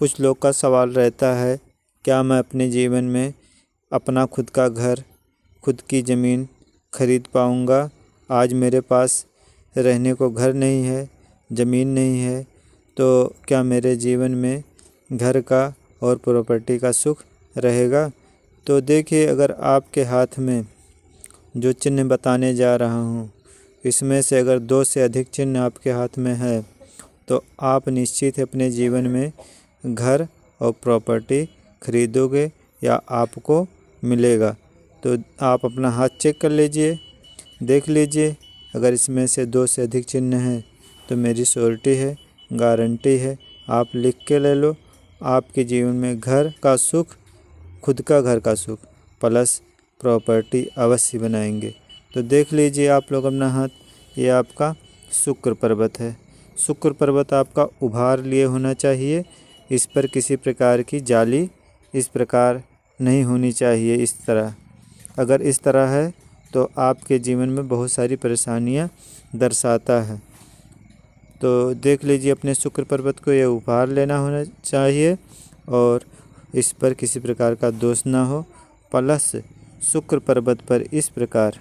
कुछ लोग का सवाल रहता है, क्या मैं अपने जीवन में अपना खुद का घर, खुद की ज़मीन खरीद पाऊँगा? आज मेरे पास रहने को घर नहीं है, ज़मीन नहीं है, तो क्या मेरे जीवन में घर का और प्रॉपर्टी का सुख रहेगा? तो देखिए, अगर आपके हाथ में जो चिन्ह बताने जा रहा हूँ, इसमें से अगर 2 से अधिक चिन्ह आपके हाथ में है तो आप निश्चित अपने जीवन में घर और प्रॉपर्टी खरीदोगे या आपको मिलेगा। तो आप अपना हाथ चेक कर लीजिए, देख लीजिए। अगर इसमें से 2 से अधिक चिन्ह हैं तो मेरी श्योरिटी है, गारंटी है, आप लिख के ले लो। आपके जीवन में घर का सुख, खुद का घर का सुख प्लस प्रॉपर्टी अवश्य बनाएंगे। तो देख लीजिए आप लोग अपना हाथ, ये आपका शुक्र पर्वत है। शुक्र पर्वत आपका उभार लिए होना चाहिए। इस पर किसी प्रकार की जाली इस प्रकार नहीं होनी चाहिए। इस तरह, अगर इस तरह है तो आपके जीवन में बहुत सारी परेशानियां दर्शाता है। तो देख लीजिए अपने शुक्र पर्वत को, ये उपहार लेना होना चाहिए और इस पर किसी प्रकार का दोष ना हो। प्लस शुक्र पर्वत पर इस प्रकार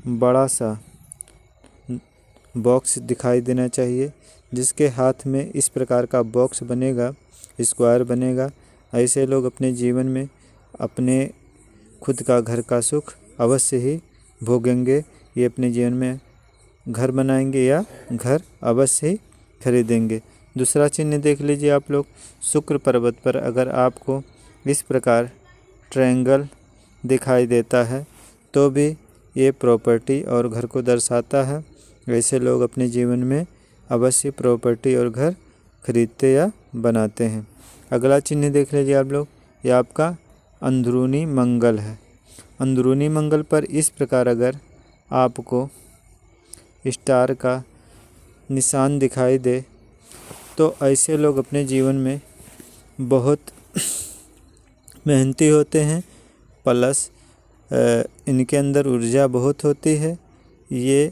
बड़ा सा बॉक्स दिखाई देना चाहिए। जिसके हाथ में इस प्रकार का बॉक्स बनेगा, स्क्वायर बनेगा, ऐसे लोग अपने जीवन में अपने खुद का घर का सुख अवश्य ही भोगेंगे। ये अपने जीवन में घर बनाएंगे या घर अवश्य ही खरीदेंगे। दूसरा चिन्ह देख लीजिए आप लोग, शुक्र पर्वत पर अगर आपको इस प्रकार ट्रायंगल दिखाई देता है तो भी ये प्रॉपर्टी और घर को दर्शाता है। ऐसे लोग अपने जीवन में अवश्य प्रॉपर्टी और घर खरीदते या बनाते हैं। अगला चिन्ह देख लीजिए आप लोग, ये आपका अंदरूनी मंगल है। अंदरूनी मंगल पर इस प्रकार अगर आपको स्टार का निशान दिखाई दे तो ऐसे लोग अपने जीवन में बहुत मेहनती होते हैं। प्लस इनके अंदर ऊर्जा बहुत होती है। ये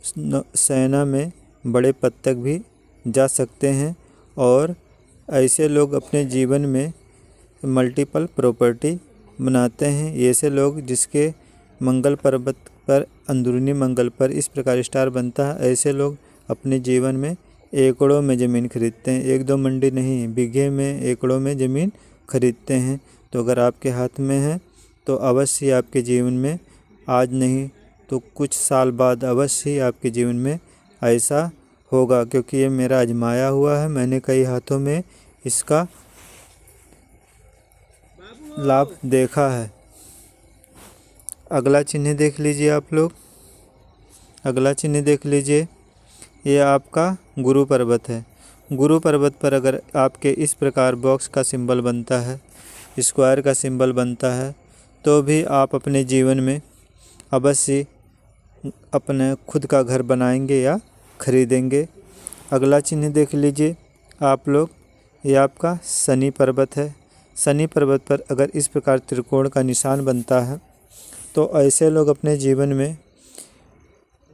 सेना में बड़े पद तक भी जा सकते हैं और ऐसे लोग अपने जीवन में मल्टीपल प्रॉपर्टी बनाते हैं। ऐसे लोग जिसके मंगल पर्वत पर, अंदरूनी मंगल पर इस प्रकार स्टार बनता है, ऐसे लोग अपने जीवन में एकड़ों में ज़मीन खरीदते हैं। 1-2 मंडी नहीं, बीघे में, एकड़ों में ज़मीन खरीदते हैं। तो अगर आपके हाथ में है तो अवश्य आपके जीवन में आज नहीं तो कुछ साल बाद अवश्य आपके जीवन में ऐसा होगा, क्योंकि ये मेरा आजमाया हुआ है। मैंने कई हाथों में इसका लाभ देखा है। अगला चिन्ह देख लीजिए आप लोग, अगला चिन्ह देख लीजिए, ये आपका गुरु पर्वत है। गुरु पर्वत पर अगर आपके इस प्रकार बॉक्स का सिंबल बनता है, स्क्वायर का सिंबल बनता है, तो भी आप अपने जीवन में अवश्य अपने खुद का घर बनाएंगे या खरीदेंगे। अगला चिन्ह देख लीजिए आप लोग, ये आपका शनि पर्वत है। शनि पर्वत पर अगर इस प्रकार त्रिकोण का निशान बनता है तो ऐसे लोग अपने जीवन में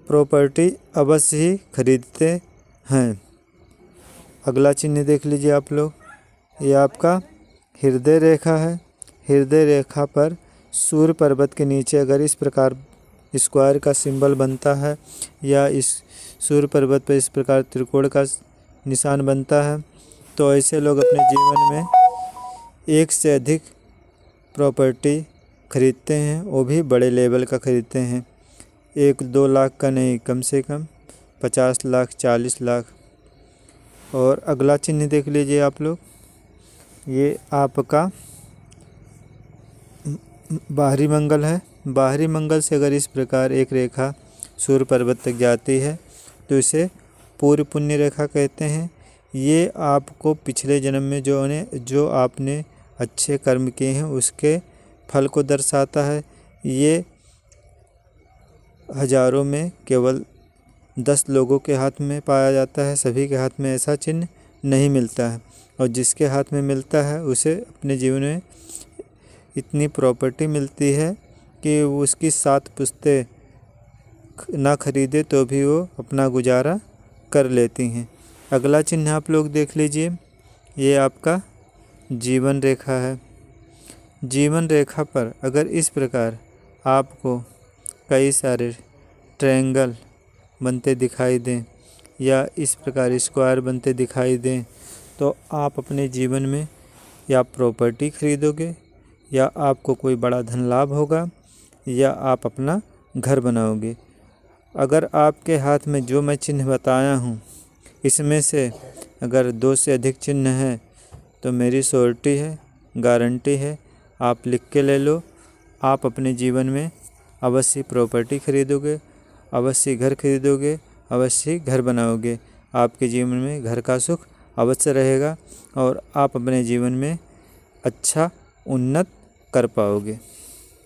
प्रॉपर्टी अवश्य ही खरीदते हैं। अगला चिन्ह देख लीजिए आप लोग, ये आपका हृदय रेखा है। हृदय रेखा पर सूर्य पर्वत के नीचे अगर इस प्रकार स्क्वायर का सिंबल बनता है या इस सूर्य पर्वत पर इस प्रकार त्रिकोण का निशान बनता है तो ऐसे लोग अपने जीवन में 1 से अधिक प्रॉपर्टी खरीदते हैं, वो भी बड़े लेवल का खरीदते हैं। 1-2 लाख का नहीं, कम से कम 50 लाख, 40 लाख। और अगला चिन्ह देख लीजिए आप लोग, ये आपका बाहरी मंगल है। बाहरी मंगल से अगर इस प्रकार एक रेखा सूर्य पर्वत तक जाती है तो इसे पूर्व पुण्य रेखा कहते हैं। ये आपको पिछले जन्म में जो आपने अच्छे कर्म किए हैं उसके फल को दर्शाता है। ये हजारों में केवल 10 लोगों के हाथ में पाया जाता है, सभी के हाथ में ऐसा चिन्ह नहीं मिलता है। और जिसके हाथ में मिलता है उसे अपने जीवन में इतनी प्रॉपर्टी मिलती है कि उसकी 7 पुश्तें ना खरीदे तो भी वो अपना गुजारा कर लेती हैं। अगला चिन्ह आप लोग देख लीजिए, ये आपका जीवन रेखा है। जीवन रेखा पर अगर इस प्रकार आपको कई सारे ट्रायंगल बनते दिखाई दें या इस प्रकार स्क्वायर बनते दिखाई दें तो आप अपने जीवन में या प्रॉपर्टी खरीदोगे या आपको कोई बड़ा धन लाभ होगा या आप अपना घर बनाओगे। अगर आपके हाथ में जो मैं चिन्ह बताया हूँ इसमें से अगर 2 से अधिक चिन्ह हैं तो मेरी श्योरिटी है, गारंटी है, आप लिख के ले लो। आप अपने जीवन में अवश्य प्रॉपर्टी खरीदोगे, अवश्य घर खरीदोगे, अवश्य घर बनाओगे। आपके जीवन में घर का सुख अवश्य रहेगा और आप अपने जीवन में अच्छा उन्नत कर पाओगे।